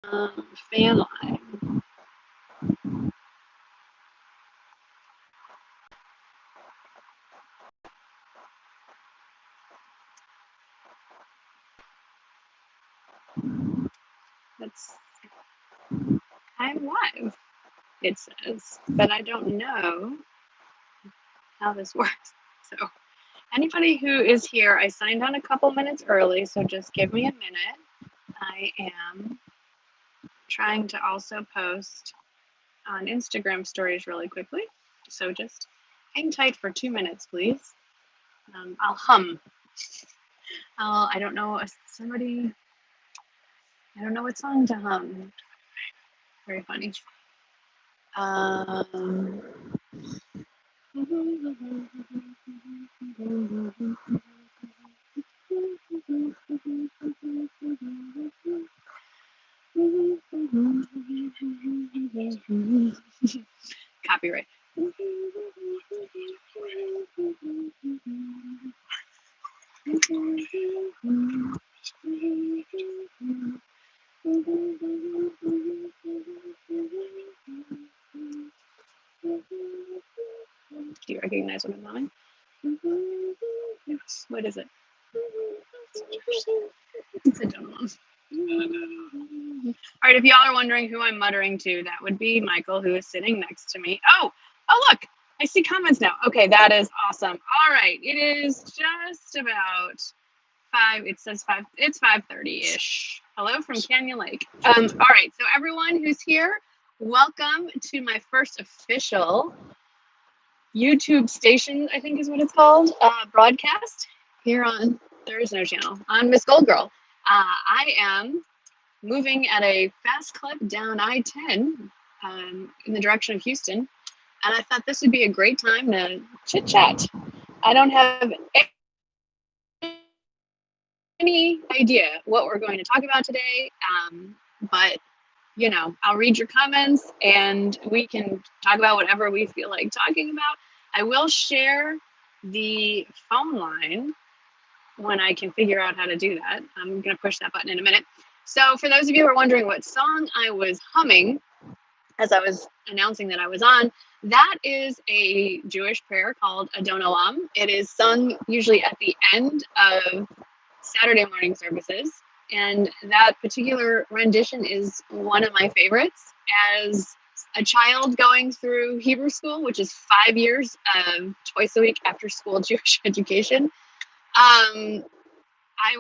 fan line. I'm live, it says, but I don't know how this works. So anybody who is here, I signed on a couple minutes early, so just give me a minute. I am trying to also post on Instagram stories really quickly. So just hang tight for 2 minutes, please. I'll hum. I don't know I don't know what song to hum. Very funny. Copyright. Do you recognize what I'm humming? What is it? It's a dumb one. All right, if y'all are wondering who I'm muttering to, that would be Michael, who is sitting next to me. Oh, look, I see comments now. Okay, that is awesome. All right, it is just about 5. It says 5. It's 5:30-ish. Hello from Canyon Lake. All right, so everyone who's here, welcome to my first official YouTube station, I think is what it's called, broadcast here on, there is no channel, on Miss Gold Girl. I am moving at a fast clip down I-10 in the direction of Houston, and I thought this would be a great time to chit chat. I don't have any idea what we're going to talk about today, but you know, I'll read your comments and we can talk about whatever we feel like talking about. I will share the phone line when I can figure out how to do that. I'm going to push that button in a minute. So for those of you who are wondering what song I was humming as I was announcing that I was on, that is a Jewish prayer called Adon Olam. It is sung usually at the end of Saturday morning services. And that particular rendition is one of my favorites. As a child going through Hebrew school, which is 5 years of twice a week after school Jewish education, I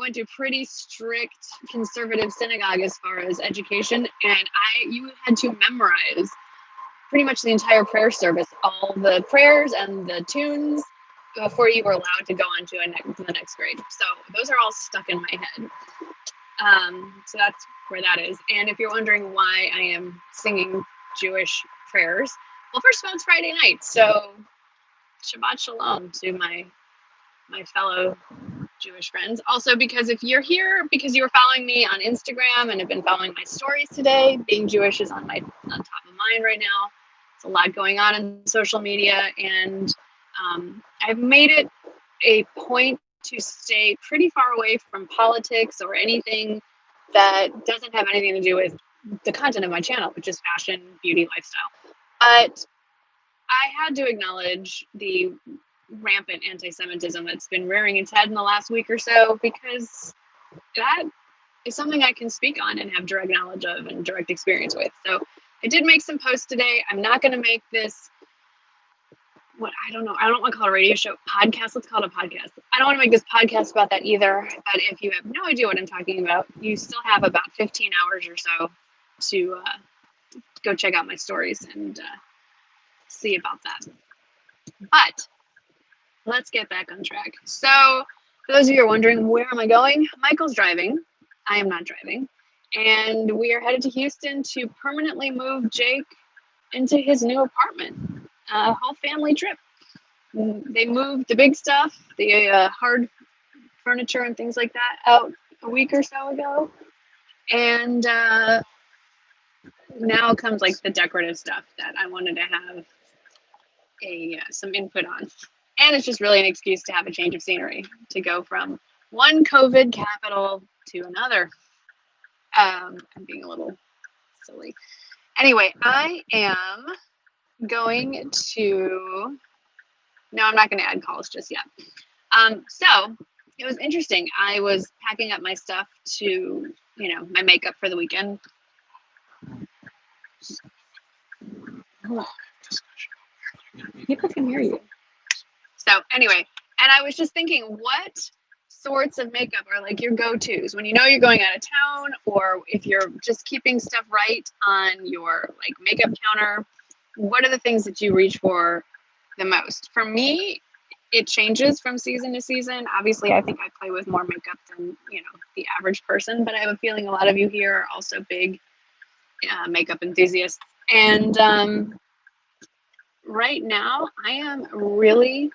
went to a pretty strict conservative synagogue as far as education, and you had to memorize pretty much the entire prayer service, all the prayers and the tunes, before you were allowed to go on to the next grade. So those are all stuck in my head. So that's where that is. And if you're wondering why I am singing Jewish prayers, well, first of all, it's Friday night, so Shabbat Shalom to my fellow Jewish friends. Also, because if you're here because you were following me on Instagram and have been following my stories today, being Jewish is on top of mind right now. There's a lot going on in social media, and I've made it a point to stay pretty far away from politics or anything that doesn't have anything to do with the content of my channel, which is fashion, beauty, lifestyle. But I had to acknowledge the rampant anti-Semitism that's been rearing its head in the last week or so, because that is something I can speak on and have direct knowledge of and direct experience with. So I did make some posts today. I'm not going to make this I don't want to call it a radio show, podcast. Let's call it a podcast. I don't want to make this podcast about that either. But if you have no idea what I'm talking about, you still have about 15 hours or so to go check out my stories and see about that. But let's get back on track. So for those of you who are wondering, where am I going? Michael's driving. I am not driving. And we are headed to Houston to permanently move Jake into his new apartment. A whole family trip. They moved the big stuff, the hard furniture and things like that, out a week or so ago. And now comes like the decorative stuff that I wanted to have some input on. And it's just really an excuse to have a change of scenery, to go from one COVID capital to another. I'm being a little silly. Anyway, I am going to, no, I'm not going to add calls just yet. So it was interesting. I was packing up my stuff to, my makeup for the weekend. People can hear you. So anyway, and I was just thinking, what sorts of makeup are like your go-tos when you know you're going out of town, or if you're just keeping stuff right on your like makeup counter? What are the things that you reach for the most? For me, it changes from season to season. Obviously, I think I play with more makeup than the average person, but I have a feeling a lot of you here are also big makeup enthusiasts. And right now, I am really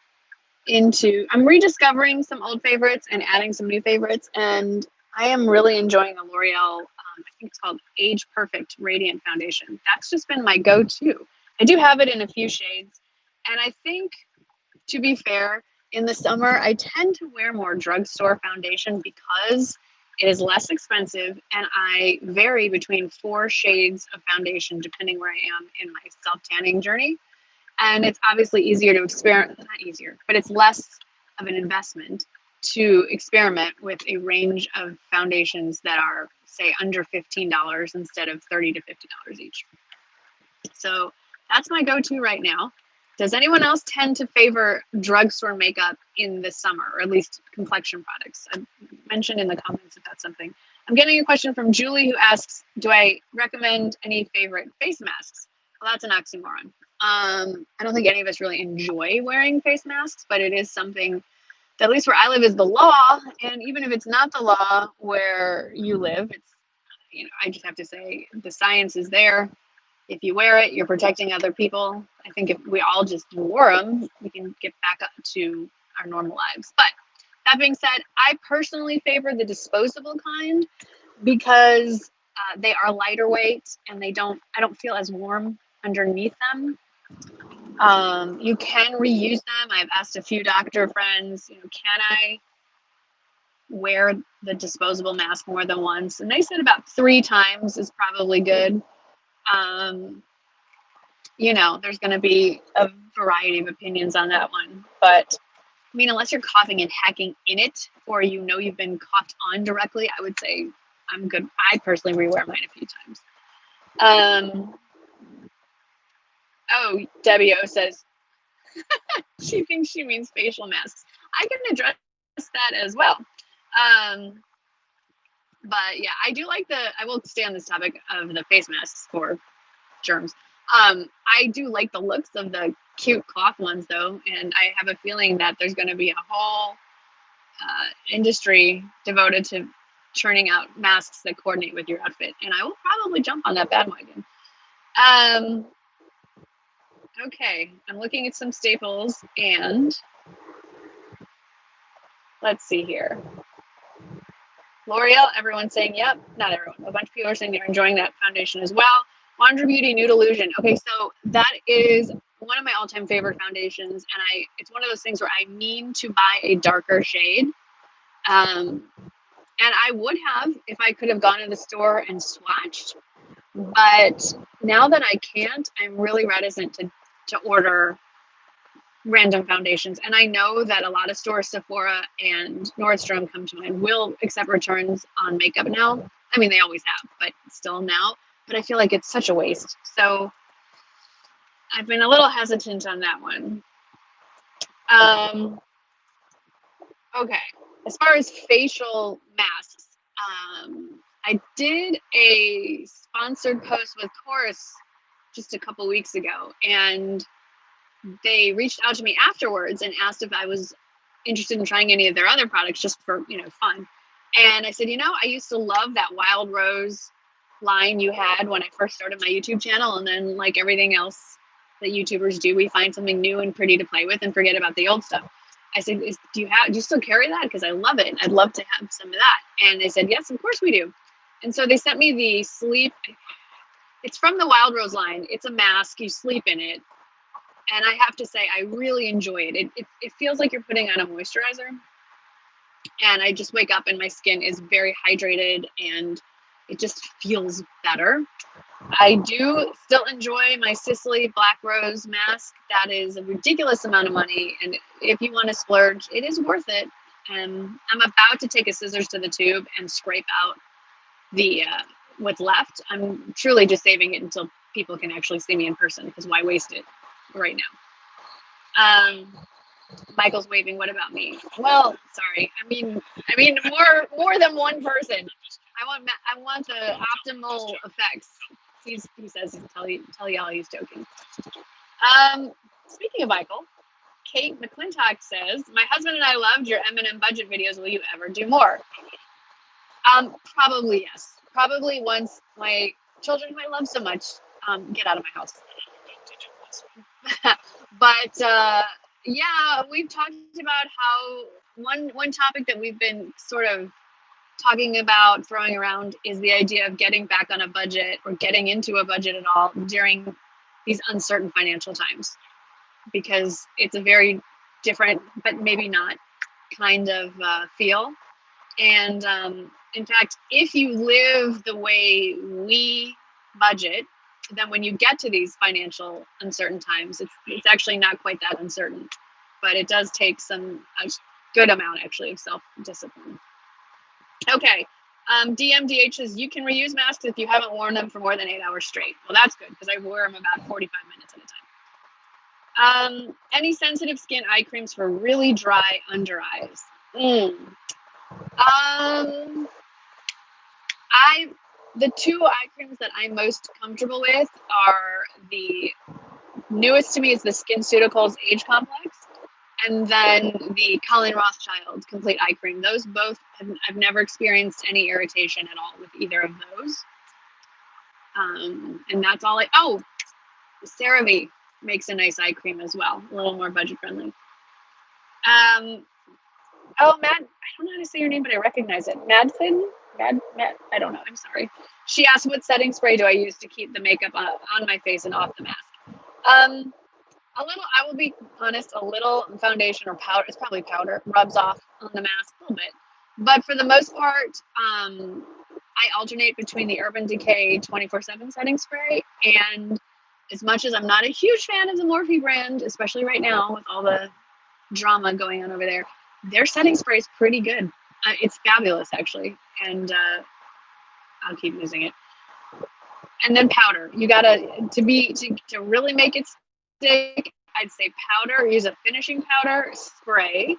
I'm rediscovering some old favorites and adding some new favorites, and I am really enjoying the L'Oreal, I think it's called Age Perfect Radiant Foundation. That's just been my go-to. I do have it in a few shades, and I think, to be fair, in the summer, I tend to wear more drugstore foundation because it is less expensive, and I vary between 4 shades of foundation depending where I am in my self-tanning journey. And it's obviously easier to experiment, not easier, but it's less of an investment to experiment with a range of foundations that are, say, under $15 instead of $30 to $50 each. So that's my go-to right now. Does anyone else tend to favor drugstore makeup in the summer, or at least complexion products? I mentioned in the comments if that's something. I'm getting a question from Julie who asks, do I recommend any favorite face masks? Well, that's an oxymoron. I don't think any of us really enjoy wearing face masks, but it is something that, at least where I live, is the law. And even if it's not the law where you live, it's, I just have to say the science is there. If you wear it, you're protecting other people. I think if we all just wore them, we can get back up to our normal lives. But that being said, I personally favor the disposable kind because they are lighter weight and I don't feel as warm underneath them. You can reuse them. I've asked a few doctor friends, can I wear the disposable mask more than once? And they said about 3 times is probably good. There's going to be a variety of opinions on that one. But, I mean, unless you're coughing and hacking in it, or you've been coughed on directly, I would say I'm good. I personally rewear mine a few times. Oh, Debbie O says, she thinks she means facial masks. I can address that as well. But yeah, I do like I will stay on this topic of the face masks for germs. I do like the looks of the cute cloth ones though. And I have a feeling that there's going to be a whole industry devoted to churning out masks that coordinate with your outfit. And I will probably jump on that bandwagon. Okay, I'm looking at some staples and let's see here. L'Oreal, everyone's saying yep. Not everyone. A bunch of people are saying they're enjoying that foundation as well. Wander Beauty Nude Illusion. Okay, so that is one of my all-time favorite foundations, and it's one of those things where I mean to buy a darker shade. And I would have if I could have gone to the store and swatched, but now that I can't, I'm really reticent to order random foundations. And I know that a lot of stores, Sephora and Nordstrom come to mind, will accept returns on makeup now. I mean, they always have, but still now. But I feel like it's such a waste. So I've been a little hesitant on that one. Okay. As far as facial masks, I did a sponsored post with Chorus just a couple weeks ago, and they reached out to me afterwards and asked if I was interested in trying any of their other products just for, fun. And I said, I used to love that Wild Rose line you had when I first started my YouTube channel. And then, like everything else that YouTubers do, we find something new and pretty to play with and forget about the old stuff. I said, do you still carry that? Because I love it. I'd love to have some of that. And they said, yes, of course we do. And so they sent me the sleep. It's from the Wild Rose line. It's a mask. You sleep in it. And I have to say, I really enjoy it. It feels like you're putting on a moisturizer. And I just wake up and my skin is very hydrated and it just feels better. I do still enjoy my Sicily Black Rose mask. That is a ridiculous amount of money, and if you want to splurge, it is worth it. And I'm about to take a scissors to the tube and scrape out the what's left. I'm truly just saving it until people can actually see me in person, because why waste it right now? Michael's waving. What about me? Well, sorry. I mean, more than one person. I want the optimal effects. He says tell y'all he's joking. Speaking of Michael, Kate McClintock says, my husband and I loved your M&M budget videos. Will you ever do more? Probably yes. Probably once my children who I love so much get out of my house. But yeah, we've talked about how one topic that we've been sort of talking about, throwing around, is the idea of getting back on a budget or getting into a budget at all during these uncertain financial times, because it's a very different, but maybe not, kind of feel. And in fact, if you live the way we budget, then when you get to these financial uncertain times, it's actually not quite that uncertain, but it does take a good amount actually of self-discipline. Okay, DMDH says, you can reuse masks if you haven't worn them for more than 8 hours straight. Well, that's good, because I wear them about 45 minutes at a time. Any sensitive skin eye creams for really dry under eyes? The two eye creams that I'm most comfortable with are, the newest to me is the SkinCeuticals Age Complex, and then the Colleen Rothschild Complete Eye Cream. Those both, I've never experienced any irritation at all with either of those. And that's all CeraVe makes a nice eye cream as well, a little more budget friendly. Oh, Matt, I don't know how to say your name, but I recognize it. Madsen? Mad, I don't know. I'm sorry. She asked, what setting spray do I use to keep the makeup on my face and off the mask? A little, I will be honest, a little foundation or powder, it's probably powder, rubs off on the mask a little bit. But for the most part, I alternate between the Urban Decay 24/7 setting spray, and as much as I'm not a huge fan of the Morphe brand, especially right now with all the drama going on over there, their setting spray is pretty good. It's fabulous, actually, and I'll keep using it. And then powder. You gotta to really make it stick. I'd say powder. Use a finishing powder, spray,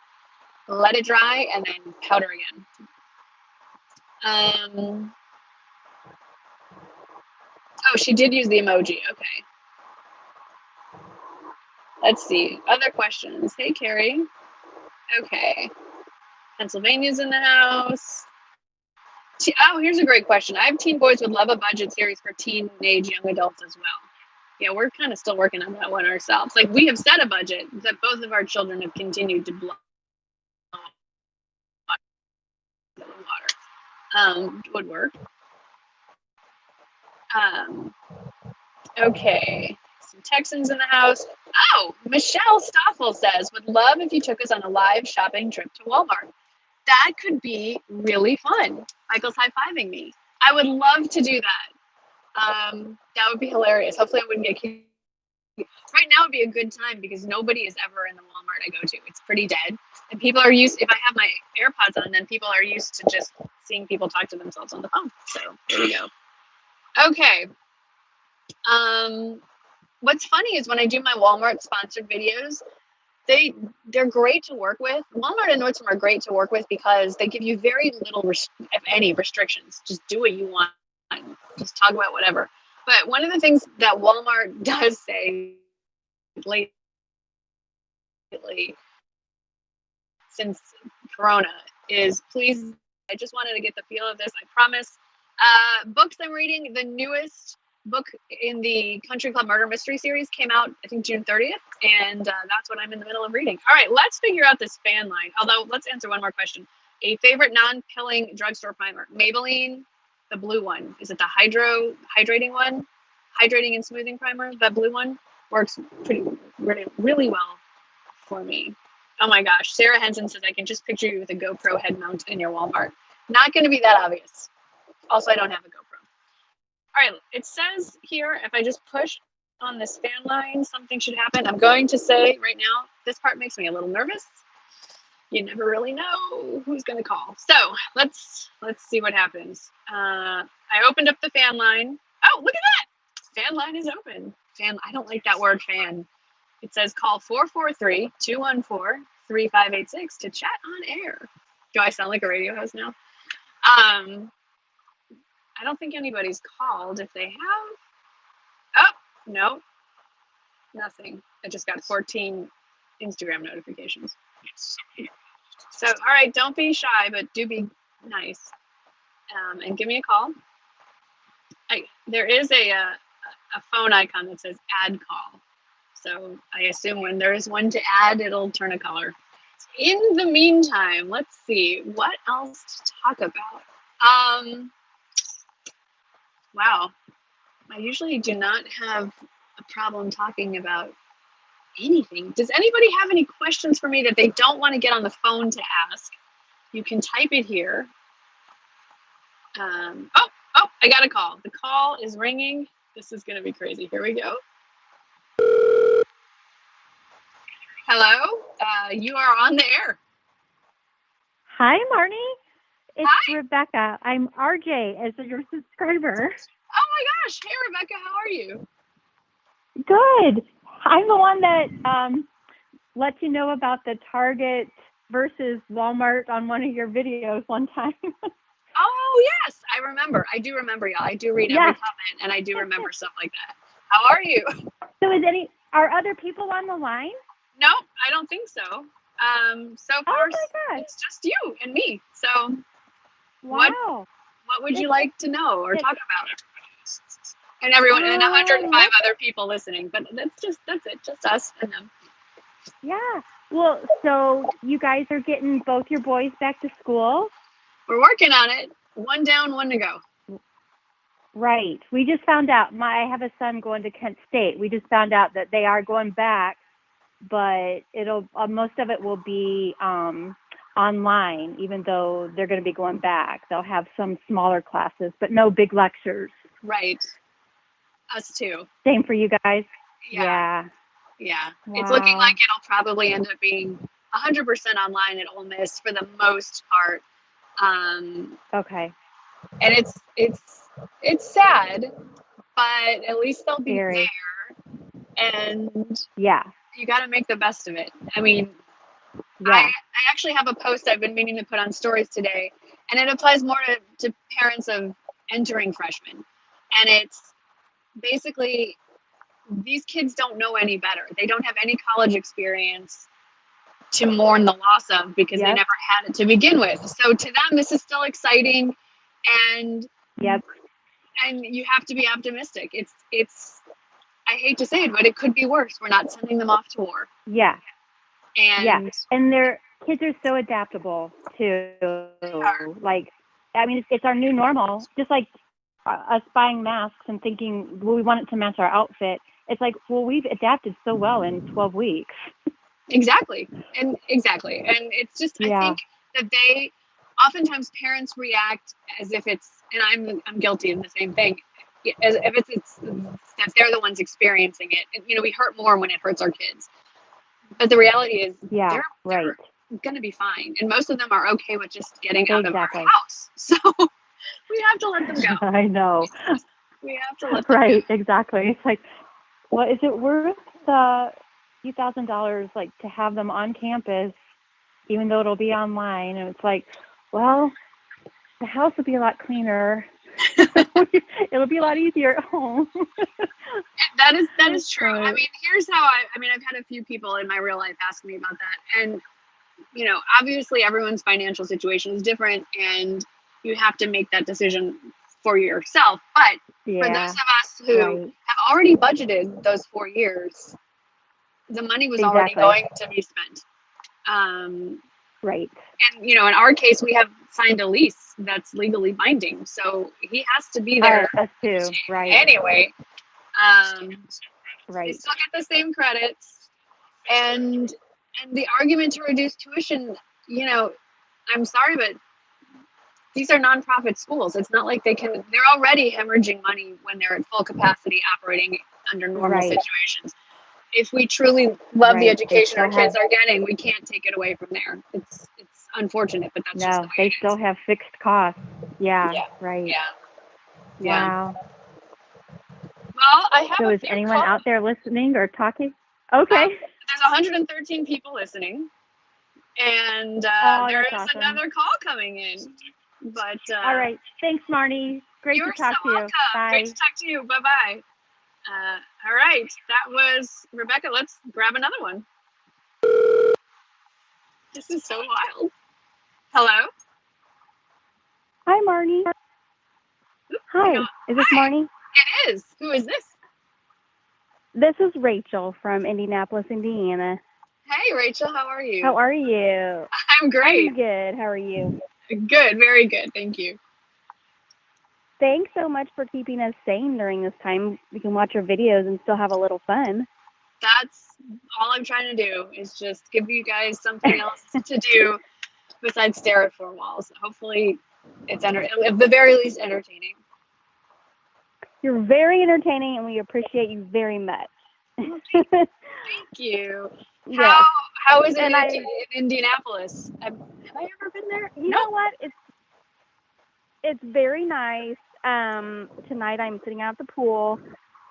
let it dry, and then powder again. Oh, she did use the emoji. Okay. Let's see. Other questions. Hey, Carrie. Okay. Pennsylvania's in the house. Oh, here's a great question. I have teen boys would love a budget series for teenage young adults as well. Yeah, we're kind of still working on that one ourselves. Like, we have set a budget that both of our children have continued to blow the water. Would work. Okay. Some Texans in the house. Oh, Michelle Stoffel says, would love if you took us on a live shopping trip to Walmart. That could be really fun. Michael's high-fiving me. I would love to do that. That would be hilarious. Hopefully I wouldn't get kicked. Right now would be a good time because nobody is ever in the Walmart I go to. It's pretty dead. And people are used, if I have my AirPods on, then people are used to just seeing people talk to themselves on the phone. So there we go. Okay. What's funny is when I do my Walmart sponsored videos, they're great to work with. Walmart and Nordstrom are great to work with because they give you very little, if any, restrictions. Just do what you want. Just talk about whatever. But one of the things that Walmart does say lately, since Corona, is please, I just wanted to get the feel of this. I promise. Books I'm reading, the newest book in the Country Club Murder Mystery series came out, I think, June 30th, and that's what I'm in the middle of reading. All right, let's figure out this fan line. Although, let's answer one more question. A favorite non-pilling drugstore primer? Maybelline, the blue one. Is it the hydrating one? Hydrating and smoothing primer, that blue one works really well for me. Oh my gosh, Sarah Henson says, I can just picture you with a GoPro head mount in your Walmart. Not going to be that obvious. Also, I don't have a GoPro. All right, it says here, if I just push on this fan line, something should happen. I'm going to say right now, this part makes me a little nervous. You never really know who's going to call. So let's see what happens. I opened up the fan line. Oh, look at that. Fan line is open. Fan. I don't like that word fan. It says call 443-214-3586 to chat on air. Do I sound like a radio host now? I don't think anybody's called. If they have, oh, no, nothing. I just got 14 Instagram notifications. So, all right, don't be shy, but do be nice. And give me a call. There is a phone icon that says add call. So I assume when there is one to add, it'll turn a color. In the meantime, let's see what else to talk about. Wow, I usually do not have a problem talking about anything. Does anybody have any questions for me that they don't want to get on the phone to ask? You can type it here. Oh, I got a call. The call is ringing. This is going to be crazy. Here we go. Hello, you are on the air. Hi, Marnie. It's Hi. Rebecca. I'm RJ as your subscriber. Oh my gosh. Hey, Rebecca, how are you? Good. I'm the one that let you know about the Target versus Walmart on one of your videos one time. Oh, yes. I remember. I do remember, y'all. I do read every comment, and I do remember stuff like that. How are you? So are other people on the line? Nope, I don't think so. So far, it's just you and me. So wow. What would you like to know or talk about? And everyone, and 105 other people listening, but that's it, just us and them. Yeah. Well, so you guys are getting both your boys back to school? We're working on it. One down, one to go. Right. We just found out. I have a son going to Kent State. We just found out that they are going back, but it'll most of it will be online, even though they're going to be going back. They'll have some smaller classes, but no big lectures. Right. Us too. Same for you guys? Yeah. Wow. It's looking like it'll probably end up being 100% online at Ole Miss for the most part. Okay. And it's sad, but at least they'll be there. And you got to make the best of it. I mean, I actually have a post I've been meaning to put on stories today, and it applies more to parents of entering freshmen. And it's basically, these kids don't know any better. They don't have any college experience to mourn the loss of because they never had it to begin with. So to them, this is still exciting, and and you have to be optimistic. It's I hate to say it, but it could be worse. We're not sending them off to war. Yeah. And their kids are so adaptable to, like, I mean, it's our new normal. Just like us buying masks and thinking, well, we want it to match our outfit. It's like, well, we've adapted so well in 12 weeks. Exactly. And it's just, I think that oftentimes parents react as if it's, and I'm guilty of the same thing, as if it's that they're the ones experiencing it. And, we hurt more when it hurts our kids. But the reality is they're going to be fine. And most of them are okay with just getting out of our house. So we have to let them go. I know. We have to let them go. Exactly. It's like, well, is it worth the few $1,000s, like, to have them on campus, even though it'll be online? And it's like, well, the house will be a lot cleaner. It'll be a lot easier at home. That is true. I mean, here's how I've had a few people in my real life ask me about that. And, obviously everyone's financial situation is different and you have to make that decision for yourself. But for those of us who have already budgeted those 4 years, the money was already going to be spent. And, in our case, we have signed a lease that's legally binding. So he has to be there. Us too. Anyway. They still get the same credits, and the argument to reduce tuition, I'm sorry, but these are nonprofit schools. It's not like they're already hemorrhaging money when they're at full capacity operating under normal Right. situations. If we truly love the Right. education our kids are getting, we can't take it away from there. It's unfortunate, but that's just the No, way they it still is. have fixed costs. Yeah. Yeah. Right. Yeah. Wow. Well, I have So a is few anyone calls. out there listening or talking? Okay. There's 113 people listening, and Oh, there that's is awesome. another call coming in. But All right. Thanks, Marnie. Great you're to talk so to you. welcome. Bye. Great to talk to you. Bye-bye. All right, that was Rebecca. Let's grab another one. This is so wild. Hello? Hi, Marnie. Hi. Is this Hi. Marnie? It is. Who is this? This is Rachel from Indianapolis, Indiana. Hey, Rachel. How are you? How are you? I'm great. I'm good. How are you? Good. Very good. Thank you. Thanks so much for keeping us sane during this time. We can watch your videos and still have a little fun. That's all I'm trying to do is just give you guys something else to do besides stare at 4 walls. Hopefully it's at the very least entertaining. You're very entertaining and we appreciate you very much. Thank you. Yes. How is it And in Indianapolis? Have I ever been there? You know what? It's very nice. Tonight I'm sitting out at the pool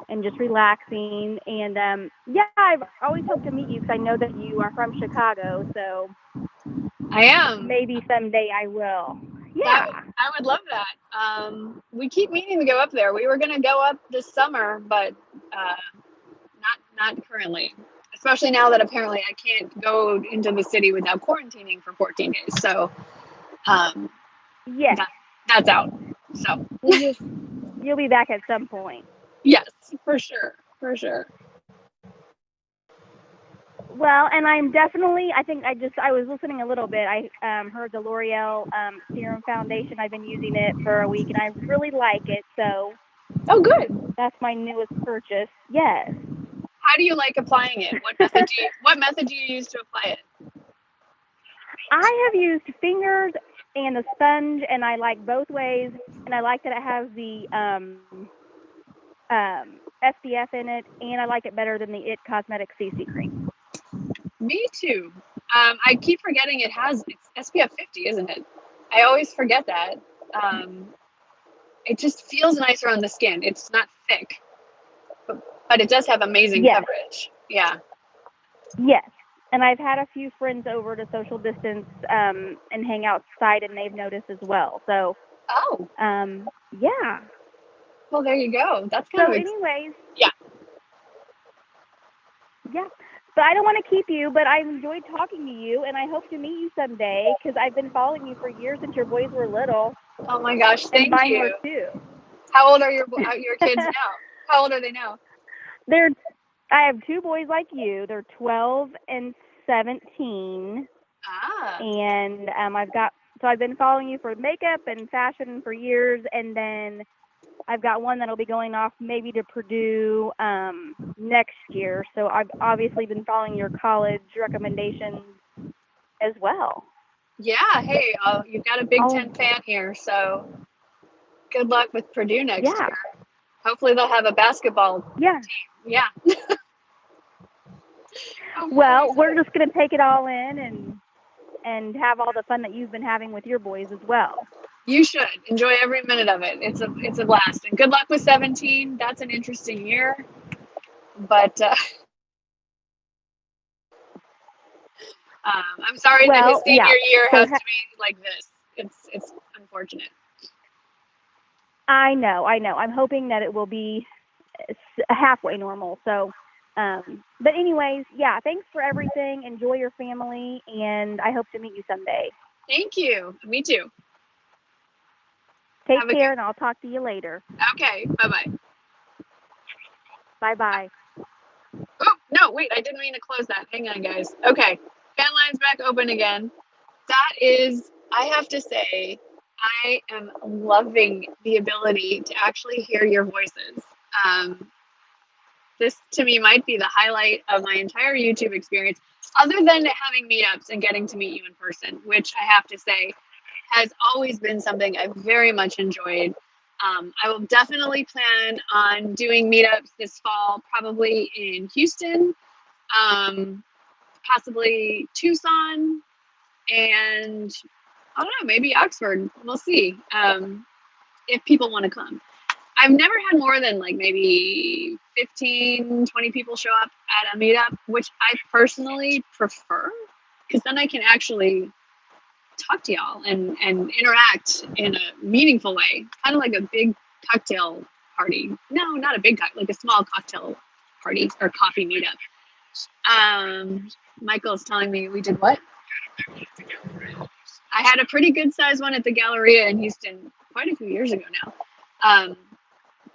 and just relaxing. And yeah, I've always hoped to meet you because I know that you are from Chicago. So I am. Maybe someday I will. Yeah. I would love that. We keep meaning to go up there. We were going to go up this summer, but not currently. Especially now that apparently I can't go into the city without quarantining for 14 days. So, yes, that's out. So you'll be back at some point. Yes, for sure, for sure. Well, and I'm definitely. I was listening a little bit. I heard the Loreal Foundation. I've been using it for a week, and I really like it. So. Oh, good. That's my newest purchase. Yes. How do you like applying it? What method do you use to apply it? I have used fingers and a sponge, and I like both ways. And I like that it has the SPF in it, and I like it better than the IT Cosmetics CC cream. Me too. I keep forgetting it's SPF 50, isn't it? I always forget that. It just feels nicer on the skin. It's not thick, but it does have amazing coverage. Yeah. Yes. And I've had a few friends over to social distance and hang outside, and they've noticed as well. So. Oh. Yeah. Well, there you go. That's kind of. Anyways. Yeah. Yeah. But I don't want to keep you, but I enjoyed talking to you, and I hope to meet you someday because I've been following you for years since your boys were little. Oh my gosh, thank you. And mine were too. How old are your kids now? How old are they now? I have two boys like you. They're 12 and 17. Ah. And I've been following you for makeup and fashion for years, and then I've got one that'll be going off maybe to Purdue next year. So I've obviously been following your college recommendations as well. Yeah. Hey, you've got a Big Ten fan here, so good luck with Purdue next year. Hopefully they'll have a basketball team. Yeah. Well, we're just going to take it all in and have all the fun that you've been having with your boys as well. You should enjoy every minute of it. It's a blast. And good luck with 17. That's an interesting year. But I'm sorry that his senior year has to be like this. It's unfortunate. I know. I'm hoping that it will be halfway normal. So, but anyways, yeah, thanks for everything. Enjoy your family, and I hope to meet you someday. Thank you. Me too. Take care, and I'll talk to you later. Okay. Bye-bye. Bye-bye. Oh, no, wait. I didn't mean to close that. Hang on, guys. Okay. Fan line's back open again. I have to say, I am loving the ability to actually hear your voices. This, to me, might be the highlight of my entire YouTube experience, other than having meetups and getting to meet you in person, which I have to say has always been something I've very much enjoyed. I will definitely plan on doing meetups this fall, probably in Houston, possibly Tucson, and I don't know, maybe Oxford. We'll see if people want to come. I've never had more than like maybe 15, 20 people show up at a meetup, which I personally prefer because then I can actually talk to y'all and interact in a meaningful way, kind of like a big cocktail party. No, not a big cocktail, like a small cocktail party or coffee meetup. Michael's telling me we did what? I had a pretty good sized one at the Galleria in Houston quite a few years ago now.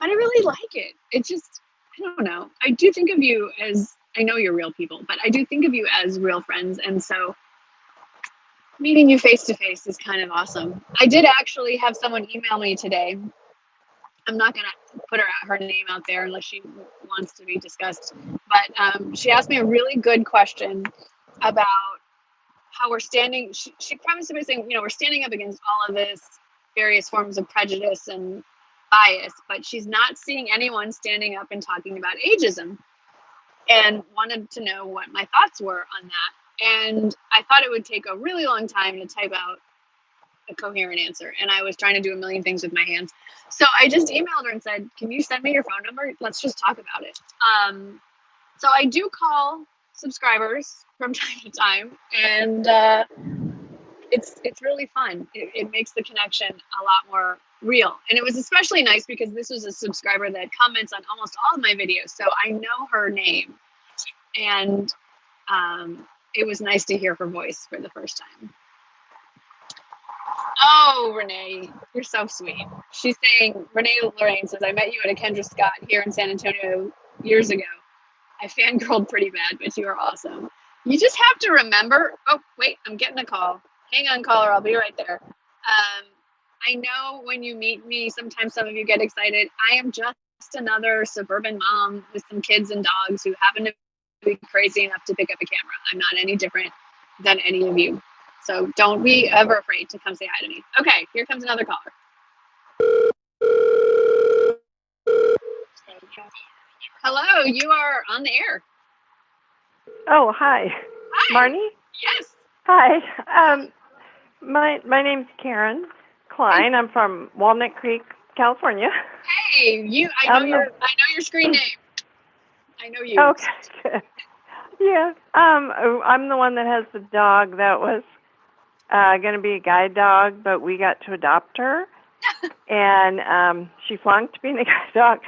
But I really like it. It just, I don't know. I do think of you as, I know you're real people, but I do think of you as real friends. And so meeting you face to face is kind of awesome. I did actually have someone email me today. I'm not going to put her name out there unless she wants to be discussed. But she asked me a really good question about how we're standing. She promised by saying, we're standing up against all of this various forms of prejudice and bias, but she's not seeing anyone standing up and talking about ageism, and wanted to know what my thoughts were on that. And I thought it would take a really long time to type out a coherent answer, and I was trying to do a million things with my hands. So I just emailed her and said, can you send me your phone number? Let's just talk about it. So I do call subscribers from time to time, and it's really fun. It makes the connection a lot more real. And it was especially nice because this was a subscriber that comments on almost all of my videos, so I know her name, and it was nice to hear her voice for the first time. Oh, Renee, you're so sweet. She's saying, Renee Lorraine says, I met you at a Kendra Scott here in San Antonio years ago. I fangirled pretty bad, but you are awesome. You just have to remember, oh, wait, I'm getting a call. Hang on, caller, I'll be right there. I know when you meet me, sometimes some of you get excited. I am just another suburban mom with some kids and dogs who happen to be crazy enough to pick up a camera. I'm not any different than any of you. So don't be ever afraid to come say hi to me. Okay, here comes another caller. Hello, you are on the air. Oh, hi. Hi. Marnie? Yes. Hi. My name's Karen Klein. I'm from Walnut Creek, California. Hey, I know your screen name. I know you. Okay, good. Yeah. I'm the one that has the dog that was going to be a guide dog, but we got to adopt her. And she flunked being a guide dog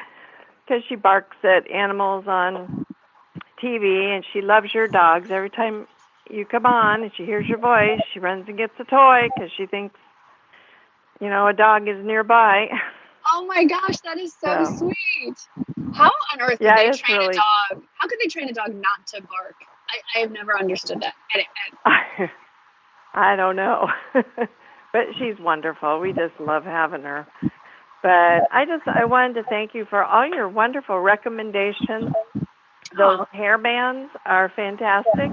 because she barks at animals on TV, and she loves your dogs. Every time you come on and she hears your voice, she runs and gets a toy because she thinks, a dog is nearby. Oh my gosh, that is so sweet. How on earth could they train a dog? How could they train a dog not to bark? I have never understood that. I don't know. But she's wonderful. We just love having her. But I wanted to thank you for all your wonderful recommendations. Those hairbands are fantastic.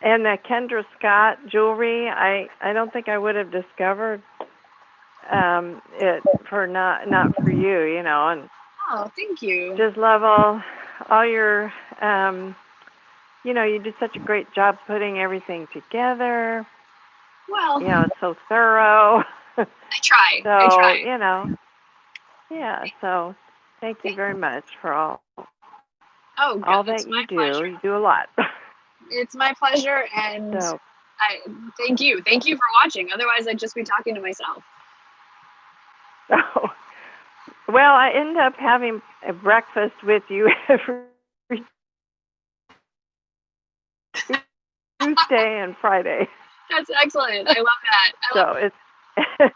And the Kendra Scott jewelry, I don't think I would have discovered it for not for you, and thank you. Just love all your you did such a great job putting everything together. Well, it's so thorough. I try. So, I try. Yeah, so thank you very much for all that you do. Pleasure. You do a lot. It's my pleasure, and I thank you. Thank you for watching. Otherwise, I'd just be talking to myself. Oh. Well, I end up having a breakfast with you every Tuesday and Friday. That's excellent. I love that. It's. Hey,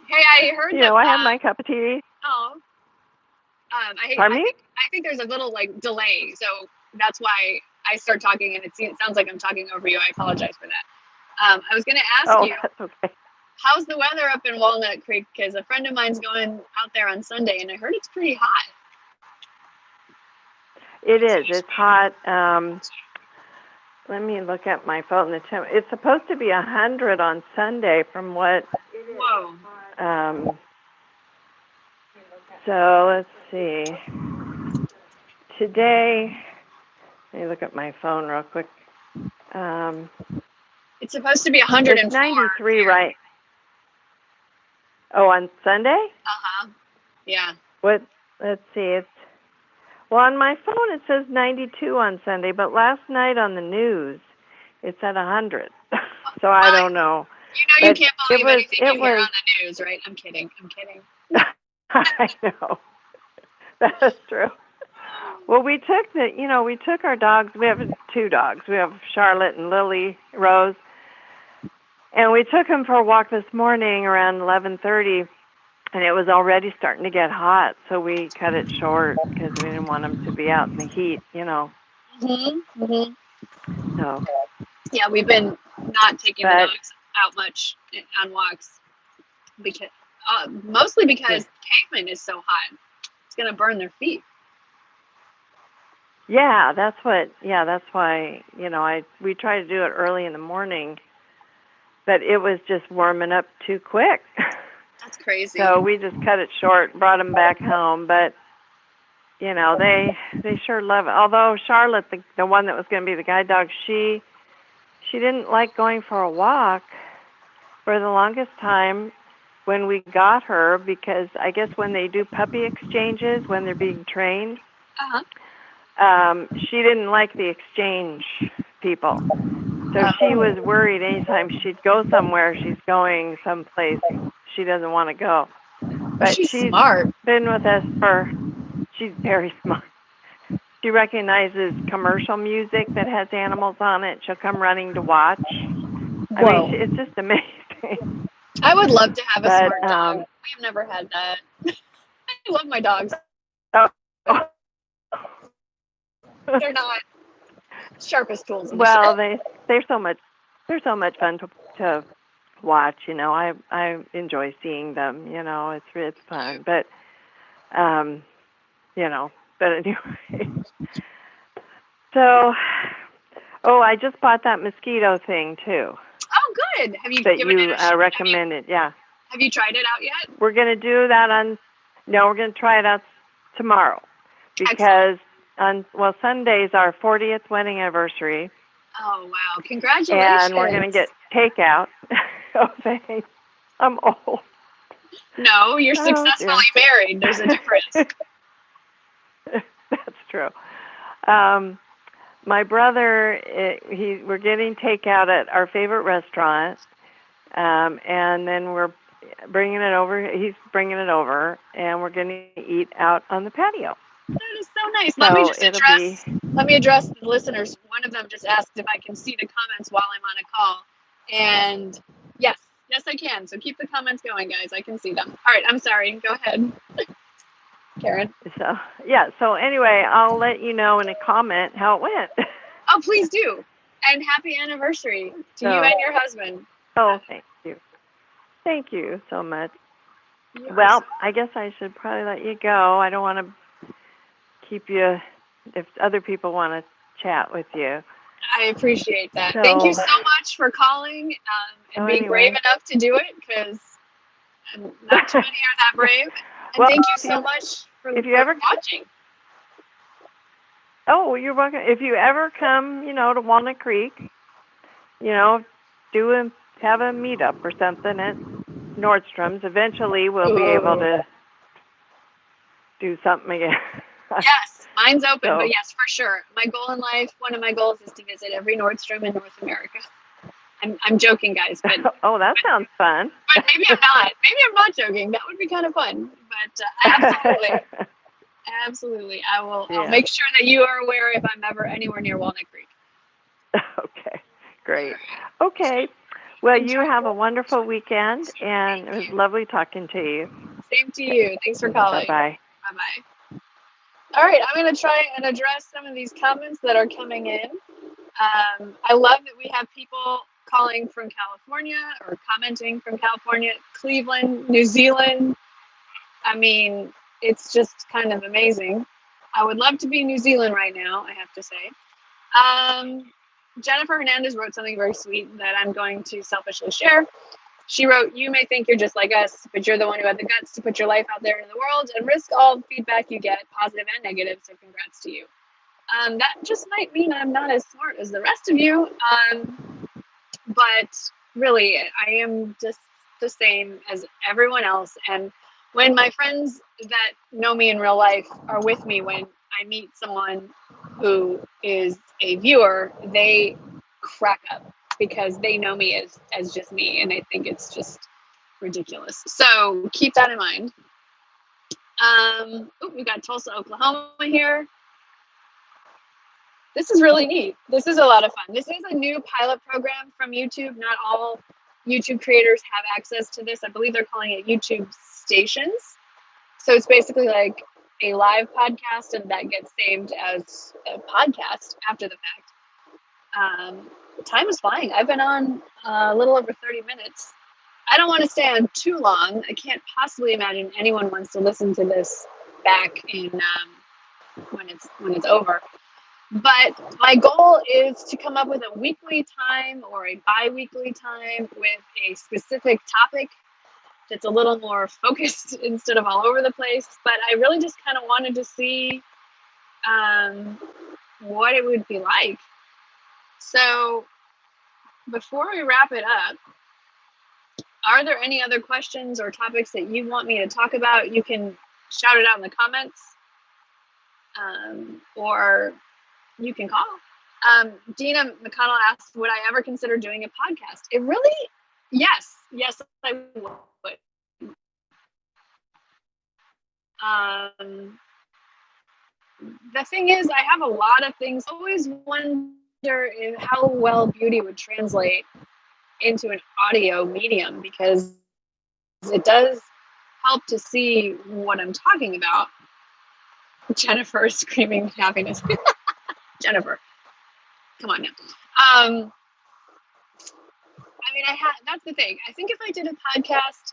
I heard that. I had my cup of tea. Oh. Pardon me? I think there's a little delay, so that's why I start talking, and it sounds like I'm talking over you. I apologize for that. I was going to ask you. That's okay. How's the weather up in Walnut Creek? Because a friend of mine's going out there on Sunday, and I heard it's pretty hot. It is. It's hot. let me look at my phone. It's supposed to be 100 on Sunday from what, Whoa. so let's see. Today, let me look at my phone real quick. It's supposed to be 104. It's 93, right? Oh, on Sunday? Yeah. What? Let's see. Well, on my phone it says 92 on Sunday, but last night on the news it said 100. So I don't know. You know, you can't believe anything you hear on the news, right? I'm kidding. I know. That's true. Well, we took our dogs. We have 2 dogs. We have Charlotte and Lily Rose. And we took them for a walk this morning around 11:30, and it was already starting to get hot, so we cut it short because we didn't want them to be out in the heat, So. Yeah, we've been not taking the dogs out much on walks because mostly because pavement is so hot. It's gonna burn their feet. Yeah, that's why, we try to do it early in the morning, but it was just warming up too quick. That's crazy. So we just cut it short, brought them back home, but, they sure love it. Although Charlotte, the one that was going to be the guide dog, she didn't like going for a walk for the longest time when we got her, because I guess when they do puppy exchanges, when they're being trained, she didn't like the exchange people. So she was worried anytime she'd go somewhere, she's going someplace she doesn't want to go. But she's smart. Been with us she's very smart. She recognizes commercial music that has animals on it. She'll come running to watch. Whoa. I mean, it's just amazing. I would love to have a smart dog. We've never had that. I love my dogs. Oh. They're not sharpest tools in the well, shed. they're so much fun to watch. I enjoy seeing them. It's fun. But but anyway. So, I just bought that mosquito thing too. Oh, good. Have you that given you it a shot? recommended? Yeah. Have you tried it out yet? We're going to do that we're going to try it out tomorrow, because Sunday's our 40th wedding anniversary. Oh, wow. Congratulations. And we're going to get takeout. Oh, thanks. I'm old. No, you're successfully married. There's a difference. That's true. My brother, we're getting takeout at our favorite restaurant, and then we're bringing it over. He's bringing it over, and we're going to eat out on the patio. That is so nice. Let me address the listeners. One of them just asked if I can see the comments while I'm on a call, and yes, I can. So keep the comments going, guys. I can see them. All right, I'm sorry. Go ahead, Karen. So anyway, I'll let you know in a comment how it went. Oh, please do. And happy anniversary to you and your husband. Oh, thank you. Thank you so much. Well, I guess I should probably let you go. I don't want to keep you if other people want to chat with you. I appreciate that. Thank you so much for calling and being brave enough to do it, because not too many are that brave. And thank you so much for watching. Oh, you're welcome. If you ever come, to Walnut Creek, have a meetup or something at Nordstrom's. Eventually, we'll be able to do something again. Yes, mine's open, but yes, for sure. My goal in life, one of my goals, is to visit every Nordstrom in North America. I'm joking, guys, but that sounds fun. But maybe I'm not. Maybe I'm not joking. That would be kind of fun. But absolutely, I will. I'll make sure that you are aware if I'm ever anywhere near Walnut Creek. Okay, great. Okay, well, you have a wonderful weekend, and it was lovely talking to you. Same to you. Thanks for calling. Bye-bye. Bye-bye. All right, I'm going to try and address some of these comments that are coming in. I love that we have people calling from California or commenting from California, Cleveland, New Zealand. I mean, it's just kind of amazing. I would love to be in New Zealand right now, I have to say. Jennifer Hernandez wrote something very sweet that I'm going to selfishly share. She wrote, "You may think you're just like us, but you're the one who had the guts to put your life out there in the world and risk all feedback you get, positive and negative, so congrats to you." That just might mean I'm not as smart as the rest of you, but really, I am just the same as everyone else. And when my friends that know me in real life are with me when I meet someone who is a viewer, they crack up because they know me as just me, and I think it's just ridiculous. So keep that in mind. We got Tulsa, Oklahoma here. This is really neat. This is a lot of fun. This is a new pilot program from YouTube. Not all YouTube creators have access to this. I believe they're calling it YouTube Stations. So it's basically like a live podcast, and that gets saved as a podcast after the fact. Time is flying. I've been on a little over 30 minutes. I don't want to stay on too long. I can't possibly imagine anyone wants to listen to this back in when it's over. But my goal is to come up with a weekly time or a bi-weekly time with a specific topic that's a little more focused instead of all over the place. But I really just kind of wanted to see what it would be like. So before we wrap it up, are there any other questions or topics that you want me to talk about? You can shout it out in the comments, or you can call. Dina McConnell asked, would I ever consider doing a podcast? It really, yes, I would. The thing is, I have a lot of things. I always wonder how well beauty would translate into an audio medium, because it does help to see what I'm talking about. Jennifer is screaming happiness. Jennifer, come on now. I mean, that's the thing. I think if I did a podcast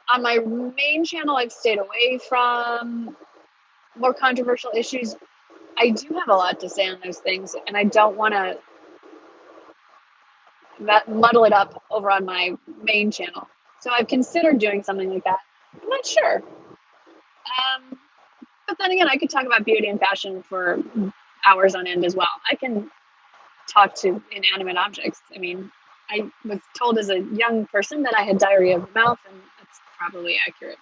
on my main channel, I've stayed away from more controversial issues. I do have a lot to say on those things, and I don't want to muddle it up over on my main channel. So I've considered doing something like that. I'm not sure. But then again, I could talk about beauty and fashion for hours on end as well. I can talk to inanimate objects. I mean, I was told as a young person that I had diarrhea of the mouth, and that's probably accurate.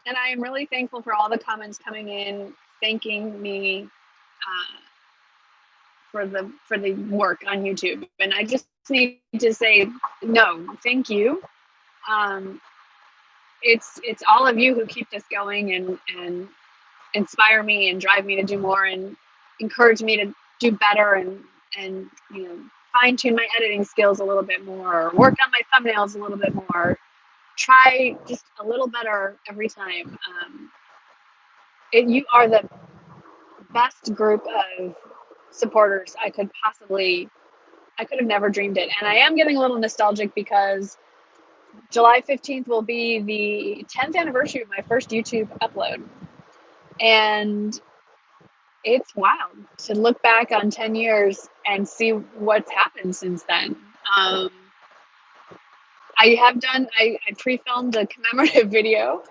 And I am really thankful for all the comments coming in, thanking me for the work on YouTube. And I just need to say, no, thank you. It's all of you who keep this going and inspire me and drive me to do more and encourage me to do better and fine tune my editing skills a little bit more, work on my thumbnails a little bit more, try just a little better every time. You are the best group of supporters I could have never dreamed it. And I am getting a little nostalgic because July 15th will be the 10th anniversary of my first YouTube upload. And it's wild to look back on 10 years and see what's happened since then. I pre-filmed a commemorative video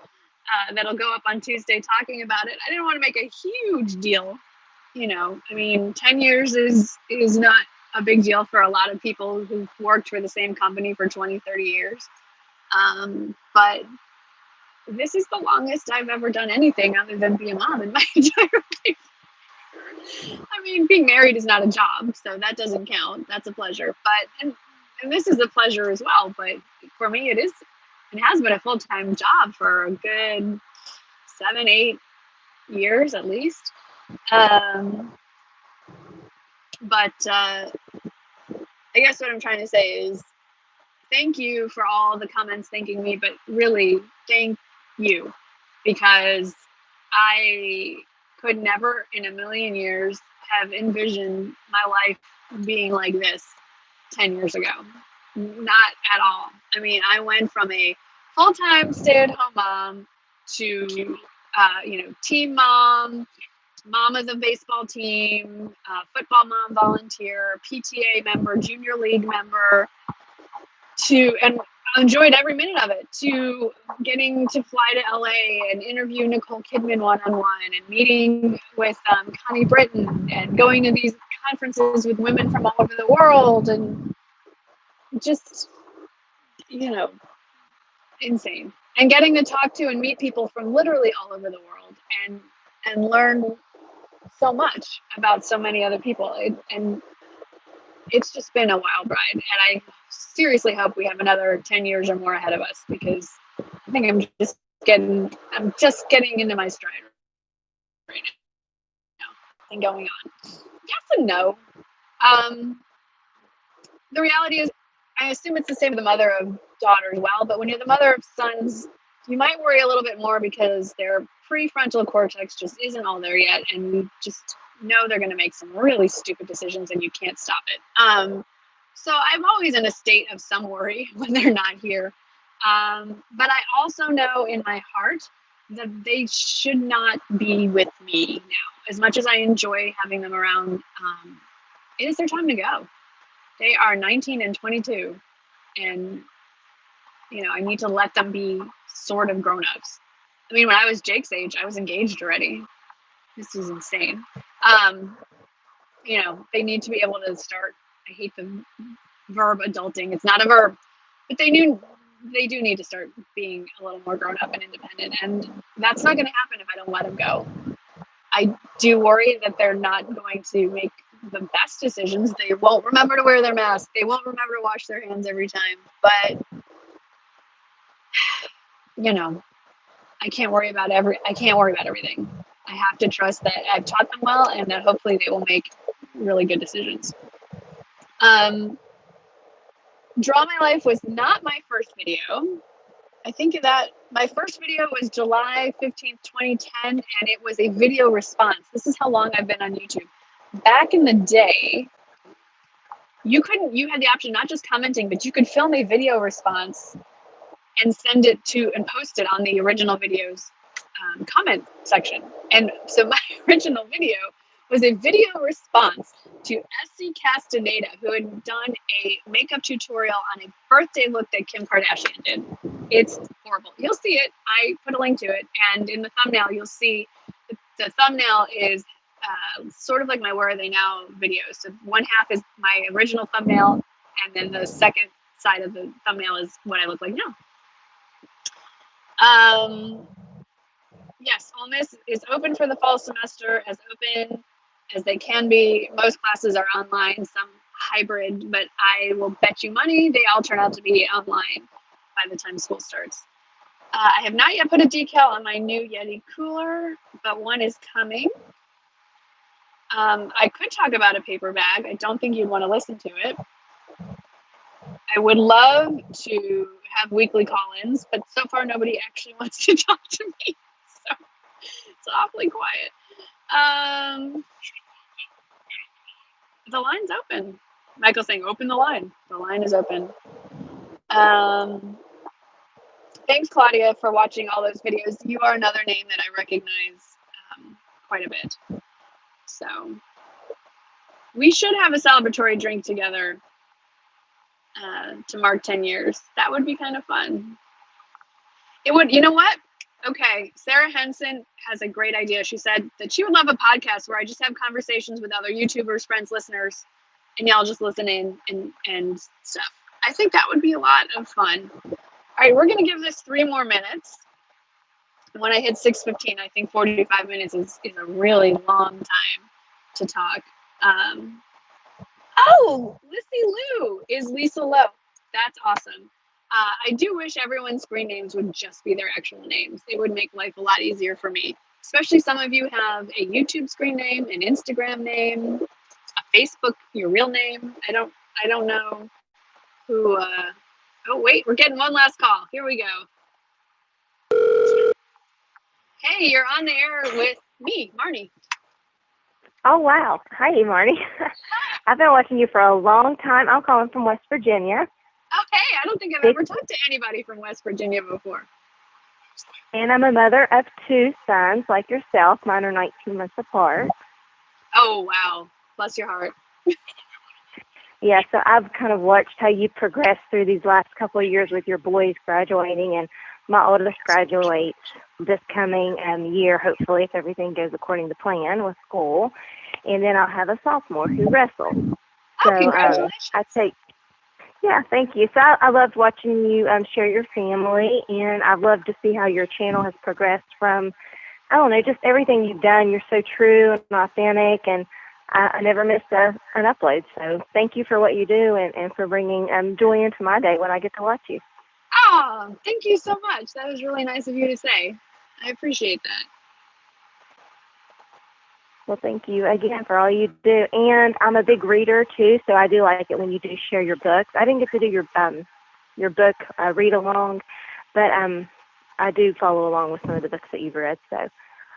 that'll go up on Tuesday talking about it. I didn't want to make a huge deal. I mean, 10 years is not a big deal for a lot of people who've worked for the same company for 20, 30 years. But this is the longest I've ever done anything other than be a mom in my entire life. I mean, being married is not a job, so that doesn't count. That's a pleasure. But and this is a pleasure as well. But for me, it has been a full-time job for a good 7, 8 years at least. But I guess what I'm trying to say is thank you for all the comments thanking me, but really thank you, because I could never in a million years have envisioned my life being like this 10 years ago. Not at all. I mean, I went from a full-time stay-at-home mom to, teen mom, mom of the baseball team, football mom volunteer, PTA member, junior league member, and enjoyed every minute of it, to getting to fly to LA and interview Nicole Kidman one-on-one, and meeting with Connie Britton, and going to these conferences with women from all over the world, and just, insane. And getting to talk to and meet people from literally all over the world, and learn so much about so many other people. And it's just been a wild ride. And I seriously hope we have another 10 years or more ahead of us, because I think I'm just getting into my stride right now and going on. Yes and no. The reality is, I assume it's the same with the mother of daughters. Well, but when you're the mother of sons, you might worry a little bit more, because their prefrontal cortex just isn't all there yet, and you just know they're going to make some really stupid decisions, and you can't stop it. So I'm always in a state of some worry when they're not here. But I also know in my heart that they should not be with me now. As much as I enjoy having them around, it is their time to go. They are 19 and 22, and I need to let them be sort of grown-ups. I mean, when I was Jake's age, I was engaged already. This is insane. They need to be able to start. I hate the verb adulting. It's not a verb, but they do need to start being a little more grown up and independent, and that's not going to happen if I don't let them go. I do worry that they're not going to make the best decisions. They won't remember to wear their mask. They won't remember to wash their hands every time. But I can't worry about everything. I have to trust that I've taught them well, and that hopefully they will make really good decisions. Draw My Life was not my first video. I think that my first video was July 15th, 2010, and it was a video response. This is how long I've been on YouTube. Back in the day, you had the option not just commenting, but you could film a video response and send it and post it on the original video's comment section. And so my original video was a video response to SC Castaneda, who had done a makeup tutorial on a birthday look that Kim Kardashian did. It's horrible. You'll see it. I put a link to it. And in the thumbnail, you'll see the thumbnail is sort of like my Where Are They Now video. So one half is my original thumbnail, and then the second side of the thumbnail is what I look like now. Yes, Ole Miss is open for the fall semester, as open as they can be. Most classes are online, some hybrid, but I will bet you money they all turn out to be online by the time school starts. I have not yet put a decal on my new Yeti cooler, but one is coming. I could talk about a paper bag. I don't think you'd want to listen to it. I would love to have weekly call-ins, but so far nobody actually wants to talk to me, so it's awfully quiet. The line's open. Michael's saying, open the line. The line is open. Thanks, Claudia, for watching all those videos. You are another name that I recognize quite a bit. So we should have a celebratory drink together to mark 10 years. That would be kind of fun. It would, you know what? Okay, Sarah Henson has a great idea. She said that she would love a podcast where I just have conversations with other YouTubers, friends, listeners, and y'all just listen in and stuff. I think that would be a lot of fun. All right, we're going to give this 3 more minutes. When I hit 6:15, I think 45 minutes is a really long time to talk. Oh, Lissy Lou is Lisa Lowe. That's awesome. I do wish everyone's screen names would just be their actual names. It would make life a lot easier for me. Especially some of you have a YouTube screen name, an Instagram name, a Facebook, your real name. I don't know who. Oh wait, we're getting one last call. Here we go. Hey, you're on the air with me, Marnie. Oh, wow. Hi, Marnie. I've been watching you for a long time. I'm calling from West Virginia. Oh, hey, I don't think I've ever talked to anybody from West Virginia before. And I'm a mother of 2 sons, like yourself. Mine are 19 months apart. Oh, wow. Bless your heart. Yeah, so I've kind of watched how you progressed through these last couple of years with your boys graduating, and my oldest graduates this coming year, hopefully, if everything goes according to plan with school. And then I'll have a sophomore who wrestles. Oh, So congratulations. Yeah, thank you. So I loved watching you share your family, and I've loved to see how your channel has progressed from, I don't know, just everything you've done. You're so true and authentic, and I never miss an upload. So thank you for what you do and for bringing joy into my day when I get to watch you. Oh, thank you so much. That was really nice of you to say. I appreciate that. Well, thank you again for all you do. And I'm a big reader too, so I do like it when you do share your books. I didn't get to do your book read along, but I do follow along with some of the books that you've read. So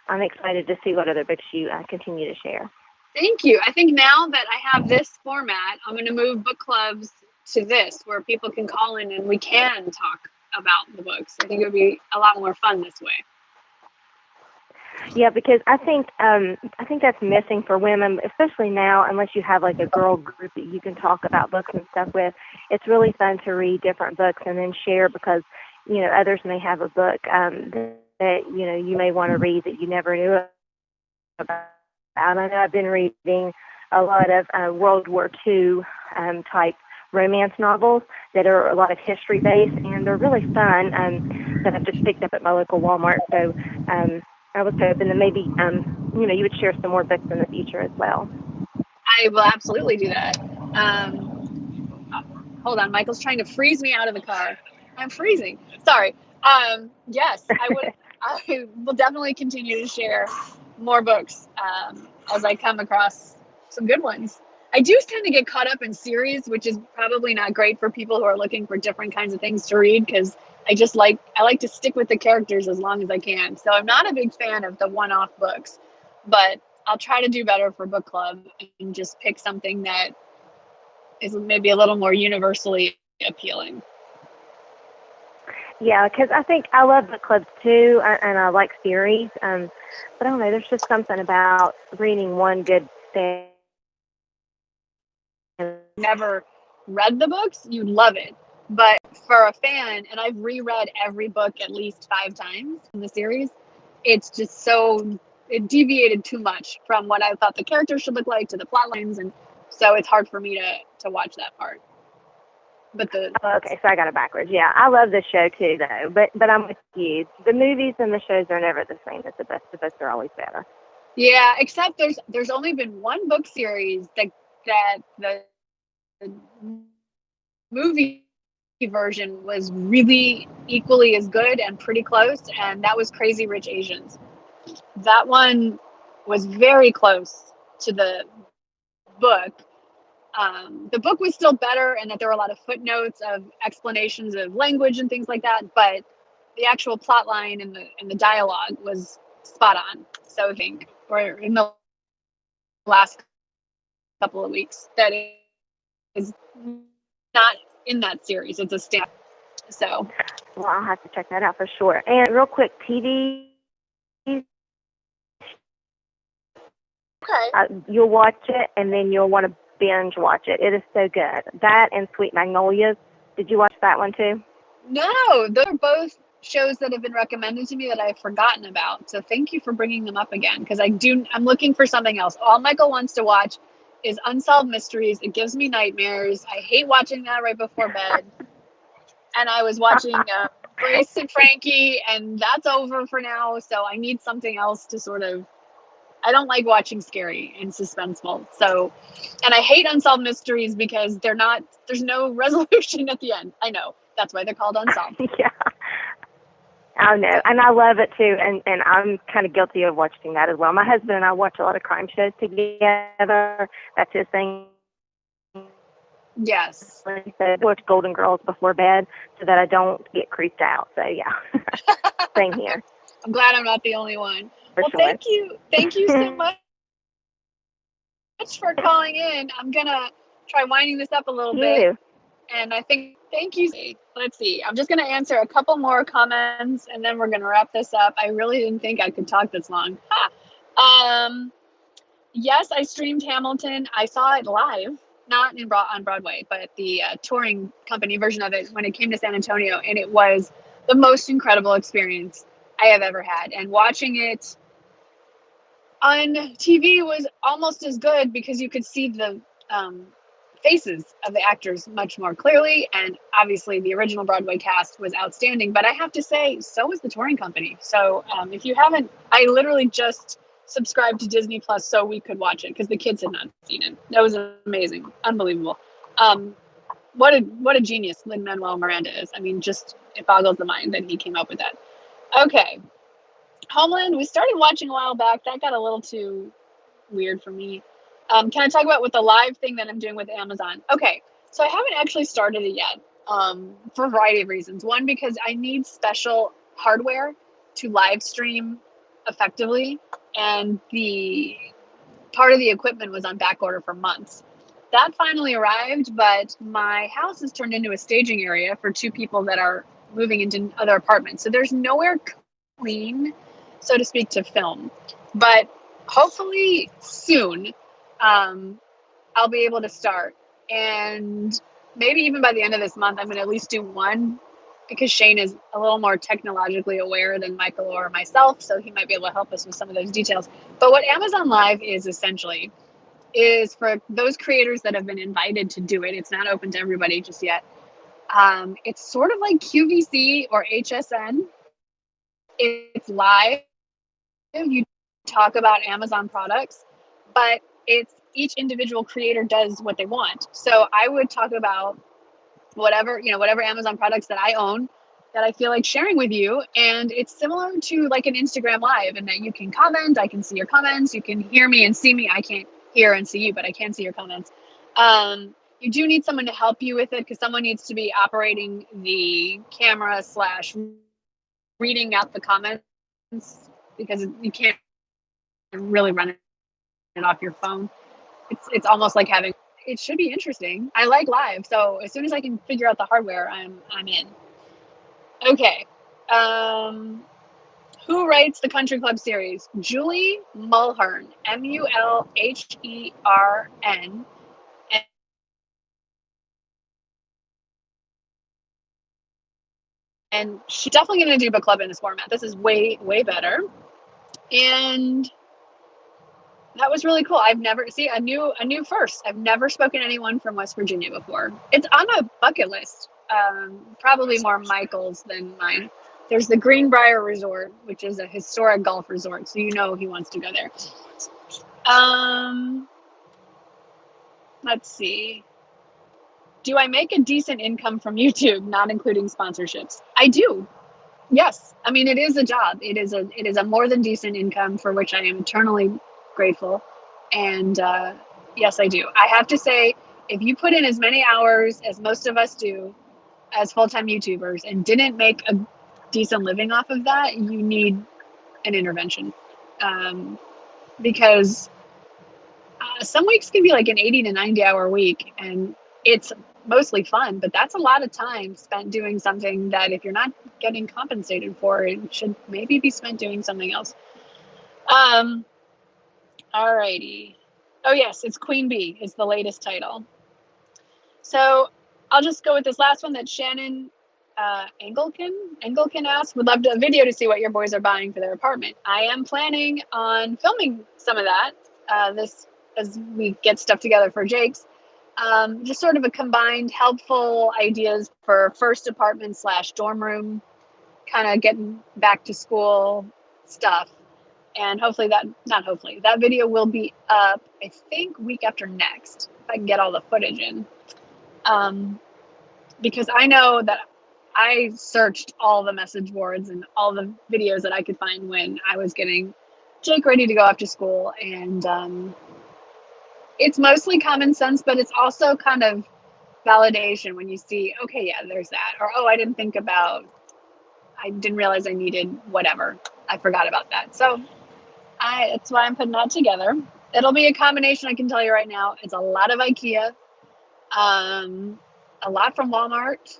I'm excited to see what other books you continue to share. Thank you. I think now that I have this format, I'm going to move book clubs to this, where people can call in and we can talk about the books. I think it would be a lot more fun this way. Yeah, because I think that's missing for women, especially now. Unless you have like a girl group that you can talk about books and stuff with, it's really fun to read different books and then share, because others may have a book that you may want to read that you never knew about. I know I've been reading a lot of World War II type romance novels that are a lot of history based, and they're really fun. That I've just picked up at my local Walmart. So I was hoping that maybe you would share some more books in the future as well. I will absolutely do that. Hold on, Michael's trying to freeze me out of the car. I'm freezing. Sorry. Yes, I would. I will definitely continue to share more books as I come across some good ones. I do tend to get caught up in series, which is probably not great for people who are looking for different kinds of things to read, because I like to stick with the characters as long as I can. So I'm not a big fan of the one-off books, but I'll try to do better for book club and just pick something that is maybe a little more universally appealing. Yeah, because I think I love book clubs too, and I like series. But I don't know, there's just something about reading one good thing. Never read the books, you'd love it. But for a fan, and I've reread every book at least 5 times in the series, it's just it deviated too much from what I thought the characters should look like to the plot lines, and so it's hard for me to watch that part. But okay, so I got it backwards. Yeah, I love the show too, though. But I'm with you. The movies and the shows are never the same as the best. The books are always better. Yeah, except there's only been one book series that the movie version was really equally as good and pretty close, and that was Crazy Rich Asians. That one was very close to the book. The book was still better, and that there were a lot of footnotes of explanations of language and things like that, but the actual plot line and the dialogue was spot on. So I think, or in the last couple of weeks, that is not in that series. It's a stand. So, well, I'll have to check that out for sure. And real quick, TV. okay. You'll watch it, and then you'll want to binge watch it. It is so good. That and Sweet Magnolias. Did you watch that one too? No, those are both shows that have been recommended to me that I've forgotten about. So thank you for bringing them up again, because I'm looking for something else. All Michael wants to watch is Unsolved Mysteries. It gives me nightmares. I hate watching that right before bed. And I was watching Grace and Frankie, and that's over for now. So I need something else to sort of. I don't like watching scary and suspenseful. So, and I hate Unsolved Mysteries because there's no resolution at the end. I know. That's why they're called Unsolved. Yeah. I know. And I love it too. And I'm kind of guilty of watching that as well. My husband and I watch a lot of crime shows together. That's his thing. Yes. So I watch Golden Girls before bed so that I don't get creeped out. So yeah. Same here. I'm glad I'm not the only one. Well, sure. Thank you. Thank you so much for calling in. I'm going to try winding this up a little bit. And I think Thank you. Let's see. I'm just going to answer a couple more comments and then we're going to wrap this up. I really didn't think I could talk this long. Yes, I streamed Hamilton. I saw it live, not on Broadway, but the touring company version of it when it came to San Antonio. And it was the most incredible experience I have ever had. And watching it on TV was almost as good because you could see the faces of the actors much more clearly. And obviously the original Broadway cast was outstanding, but I have to say, so was the touring company. So if you haven't, I literally just subscribed to Disney Plus so we could watch it because the kids had not seen it. That was amazing. Unbelievable. What a genius Lin-Manuel Miranda is. I mean, just it boggles the mind that he came up with that. Okay. Homeland, we started watching a while back. That got a little too weird for me. Can I talk about what the live thing that I'm doing with Amazon? Okay, so I haven't actually started it yet for a variety of reasons. One, because I need special hardware to live stream effectively, and the part of the equipment was on back order for months. That finally arrived, but my house is turned into a staging area for two people that are moving into other apartments. So there's nowhere clean, so to speak, to film. But hopefully soon, I'll be able to start. And maybe even by the end of this month, I'm going to at least do one because Shane is a little more technologically aware than Michael or myself. So he might be able to help us with some of those details. But what Amazon Live is essentially is for those creators that have been invited to do it. It's not open to everybody just yet. It's sort of like QVC or HSN. It's live. You talk about Amazon products, but it's each individual creator does what they want. So I would talk about whatever Amazon products that I own that I feel like sharing with you. And it's similar to like an Instagram live in that you can comment, I can see your comments, you can hear me and see me. I can't hear and see you, but I can see your comments. You do need someone to help you with it because someone needs to be operating the camera / reading out the comments because you can't really run it off your phone. It's almost like having, it should be interesting. I like live, so as soon as I can figure out the hardware, I'm in. Okay. Who writes the Country Club series? Julie Mulhern, Mulhern. And she's definitely going to do book club in this format. This is way, way better. And that was really cool. I've never a new first. I've never spoken to anyone from West Virginia before. It's on a bucket list. Probably more Michael's than mine. There's the Greenbrier Resort, which is a historic golf resort, so you know he wants to go there. Let's see. Do I make a decent income from YouTube, not including sponsorships? I do. Yes. I mean, it is a job. It is a more than decent income for which I am eternally grateful. And yes, I do. I have to say, if you put in as many hours as most of us do as full-time YouTubers and didn't make a decent living off of that, you need an intervention. Because some weeks can be like an 80 to 90 hour week and it's mostly fun, but that's a lot of time spent doing something that if you're not getting compensated for, it should maybe be spent doing something else. Alrighty. Oh yes, it's Queen Bee is the latest title. So I'll just go with this last one that Shannon Engelken asked. Would love a video to see what your boys are buying for their apartment. I am planning on filming some of that this as we get stuff together for Jake's. Just sort of a combined helpful ideas for first apartment / dorm room, kind of getting back to school stuff. And hopefully that video will be up, I think, week after next, if I can get all the footage in. Because I know that I searched all the message boards and all the videos that I could find when I was getting Jake ready to go off to school. And it's mostly common sense, but it's also kind of validation when you see, okay, yeah, there's that. Or, oh, I didn't realize I needed whatever. I forgot about that. So that's why I'm putting that together. It'll be a combination, I can tell you right now. It's a lot of IKEA, a lot from Walmart,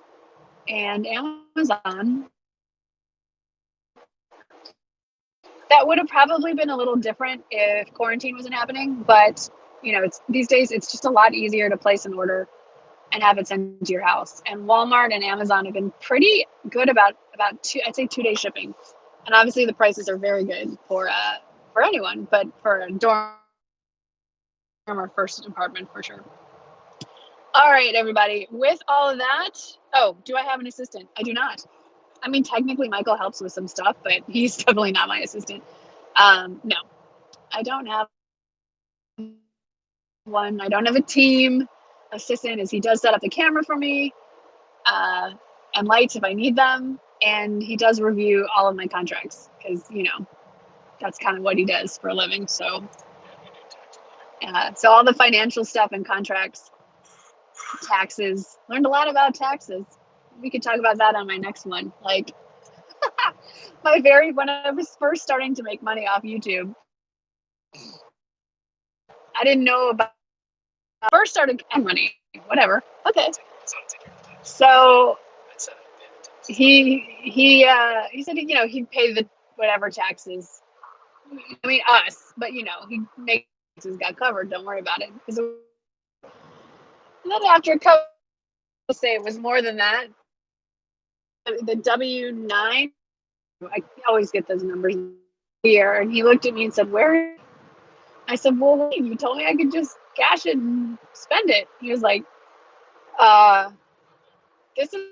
and Amazon. That would have probably been a little different if quarantine wasn't happening, but it's these days it's just a lot easier to place an order and have it sent to your house. And Walmart and Amazon have been pretty good about I'd say 2-day shipping. And obviously the prices are very good for anyone, but for a dorm or first apartment for sure. All right, everybody. With all of that, oh, do I have an assistant? I do not. I mean, technically Michael helps with some stuff, but he's definitely not my assistant. No, I don't have one. I don't have a team assistant. As he does set up the camera for me, and lights if I need them, and he does review all of my contracts because that's kind of what he does for a living. So all the financial stuff and contracts, taxes. Learned a lot about taxes. We could talk about that on my next one. Like when I was first starting to make money off YouTube, I didn't know about. First started money, whatever. Okay. So he said he'd pay the whatever taxes. I mean us, but he makes taxes got covered. Don't worry about it. And then after a couple, say it was more than that. The W-9, I always get those numbers here, and he looked at me and said, "Where?" I said, "Well, wait, you told me I could just cash it and spend it." He was like, "This is